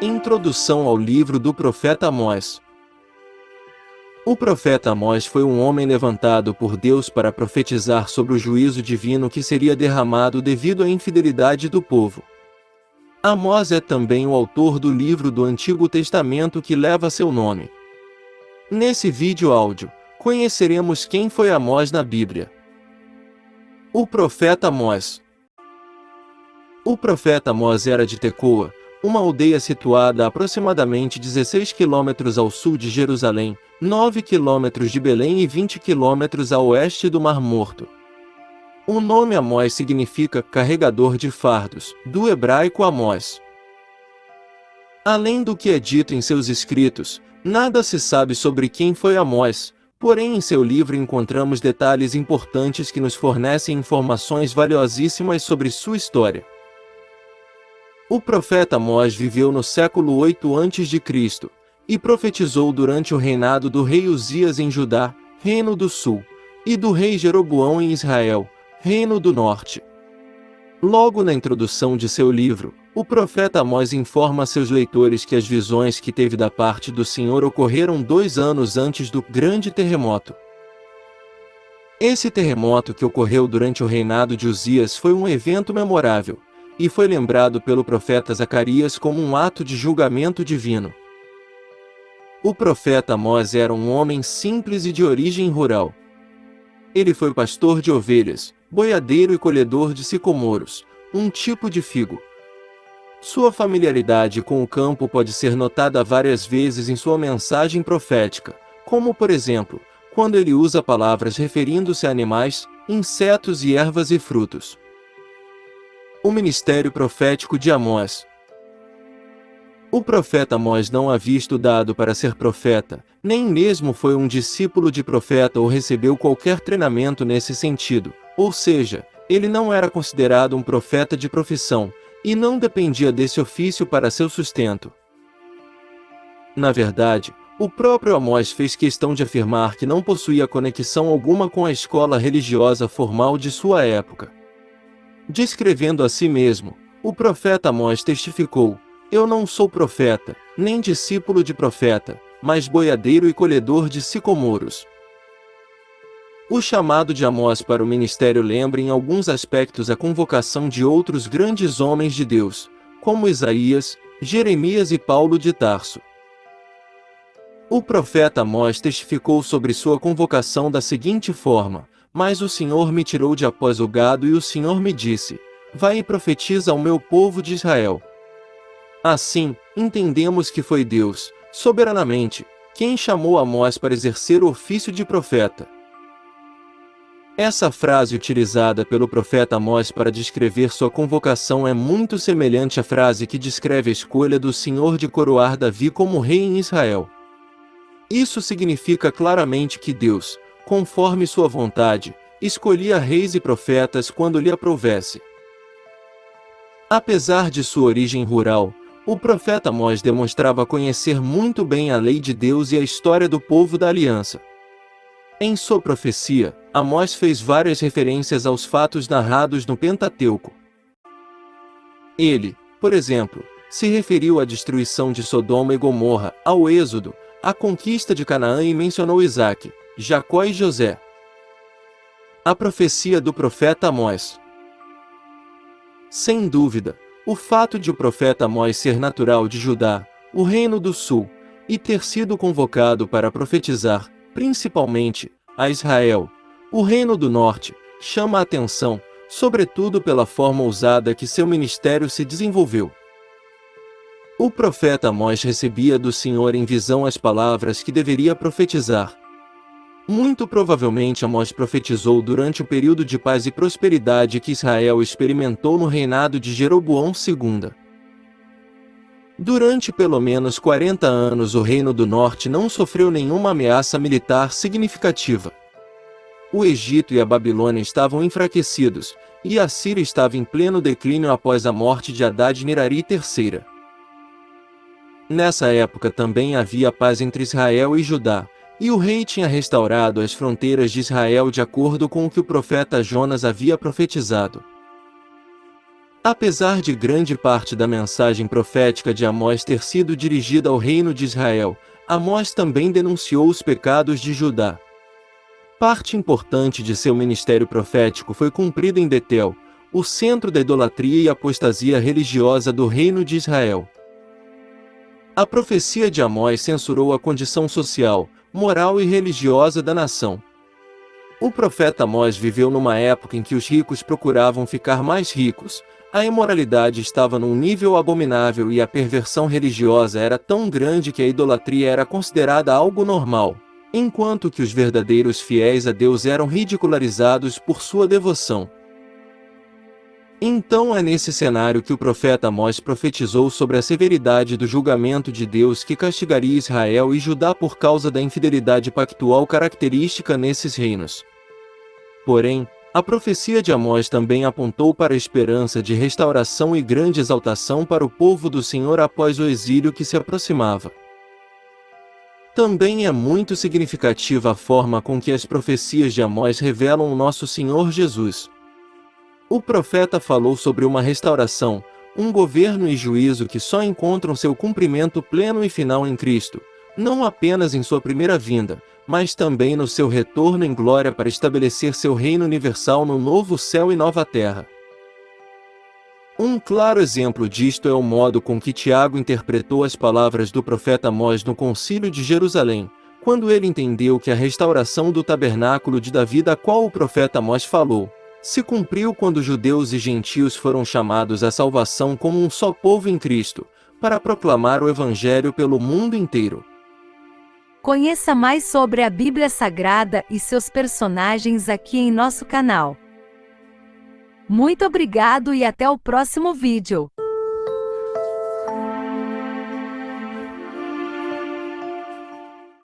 Introdução ao livro do profeta Amós. O profeta Amós foi um homem levantado por Deus para profetizar sobre o juízo divino que seria derramado devido à infidelidade do povo. Amós é também o autor do livro do Antigo Testamento que leva seu nome. Nesse vídeo áudio, conheceremos quem foi Amós na Bíblia. O profeta Amós. O profeta Amós era de Tecoa, uma aldeia situada a aproximadamente 16 quilômetros ao sul de Jerusalém, 9 quilômetros de Belém e 20 quilômetros a oeste do Mar Morto. O nome Amós significa carregador de fardos, do hebraico Amós. Além do que é dito em seus escritos, nada se sabe sobre quem foi Amós, porém em seu livro encontramos detalhes importantes que nos fornecem informações valiosíssimas sobre sua história. O profeta Amós viveu no século 8 a.C. e profetizou durante o reinado do rei Uzias em Judá, Reino do Sul, e do rei Jeroboão em Israel, Reino do Norte. Logo na introdução de seu livro, o profeta Amós informa a seus leitores que as visões que teve da parte do Senhor ocorreram 2 anos antes do grande terremoto. Esse terremoto que ocorreu durante o reinado de Uzias foi um evento memorável, e foi lembrado pelo profeta Zacarias como um ato de julgamento divino. O profeta Amós era um homem simples e de origem rural. Ele foi pastor de ovelhas, boiadeiro e colhedor de sicomoros, um tipo de figo. Sua familiaridade com o campo pode ser notada várias vezes em sua mensagem profética, como por exemplo, quando ele usa palavras referindo-se a animais, insetos e ervas e frutos. O ministério profético de Amós. O profeta Amós não havia estudado para ser profeta, nem mesmo foi um discípulo de profeta ou recebeu qualquer treinamento nesse sentido, ou seja, ele não era considerado um profeta de profissão, e não dependia desse ofício para seu sustento. Na verdade, o próprio Amós fez questão de afirmar que não possuía conexão alguma com a escola religiosa formal de sua época. Descrevendo a si mesmo, o profeta Amós testificou: "Eu não sou profeta, nem discípulo de profeta, mas boiadeiro e colhedor de sicomoros." O chamado de Amós para o ministério lembra em alguns aspectos a convocação de outros grandes homens de Deus, como Isaías, Jeremias e Paulo de Tarso. O profeta Amós testificou sobre sua convocação da seguinte forma: "Mas o Senhor me tirou de após o gado e o Senhor me disse: vai e profetiza ao meu povo de Israel." Assim, entendemos que foi Deus, soberanamente, quem chamou Amós para exercer o ofício de profeta. Essa frase utilizada pelo profeta Amós para descrever sua convocação é muito semelhante à frase que descreve a escolha do Senhor de coroar Davi como rei em Israel. Isso significa claramente que Deus, conforme sua vontade, escolhia reis e profetas quando lhe aprouvesse. Apesar de sua origem rural, o profeta Amós demonstrava conhecer muito bem a lei de Deus e a história do povo da aliança. Em sua profecia, Amós fez várias referências aos fatos narrados no Pentateuco. Ele, por exemplo, se referiu à destruição de Sodoma e Gomorra, ao Êxodo, à conquista de Canaã e mencionou Isaque, Jacó e José. A profecia do profeta Amós. Sem dúvida, o fato de o profeta Amós ser natural de Judá, o Reino do Sul, e ter sido convocado para profetizar, principalmente, a Israel, o Reino do Norte, chama a atenção, sobretudo pela forma ousada que seu ministério se desenvolveu. O profeta Amós recebia do Senhor em visão as palavras que deveria profetizar. Muito provavelmente Amós profetizou durante o período de paz e prosperidade que Israel experimentou no reinado de Jeroboão II. Durante pelo menos 40 anos o Reino do Norte não sofreu nenhuma ameaça militar significativa. O Egito e a Babilônia estavam enfraquecidos, e a Síria estava em pleno declínio após a morte de Hadad-Nirari III. Nessa época também havia paz entre Israel e Judá, e o rei tinha restaurado as fronteiras de Israel de acordo com o que o profeta Jonas havia profetizado. Apesar de grande parte da mensagem profética de Amós ter sido dirigida ao reino de Israel, Amós também denunciou os pecados de Judá. Parte importante de seu ministério profético foi cumprida em Betel, o centro da idolatria e apostasia religiosa do reino de Israel. A profecia de Amós censurou a condição social, moral e religiosa da nação. O profeta Amós viveu numa época em que os ricos procuravam ficar mais ricos, a imoralidade estava num nível abominável e a perversão religiosa era tão grande que a idolatria era considerada algo normal, enquanto que os verdadeiros fiéis a Deus eram ridicularizados por sua devoção. Então é nesse cenário que o profeta Amós profetizou sobre a severidade do julgamento de Deus que castigaria Israel e Judá por causa da infidelidade pactual característica nesses reinos. Porém, a profecia de Amós também apontou para a esperança de restauração e grande exaltação para o povo do Senhor após o exílio que se aproximava. Também é muito significativa a forma com que as profecias de Amós revelam o nosso Senhor Jesus. O profeta falou sobre uma restauração, um governo e juízo que só encontram seu cumprimento pleno e final em Cristo, não apenas em sua primeira vinda, mas também no seu retorno em glória para estabelecer seu reino universal no novo céu e nova terra. Um claro exemplo disto é o modo com que Tiago interpretou as palavras do profeta Amós no Concílio de Jerusalém, quando ele entendeu que a restauração do tabernáculo de Davi da qual o profeta Amós falou, se cumpriu quando judeus e gentios foram chamados à salvação como um só povo em Cristo, para proclamar o Evangelho pelo mundo inteiro. Conheça mais sobre a Bíblia Sagrada e seus personagens aqui em nosso canal. Muito obrigado e até o próximo vídeo.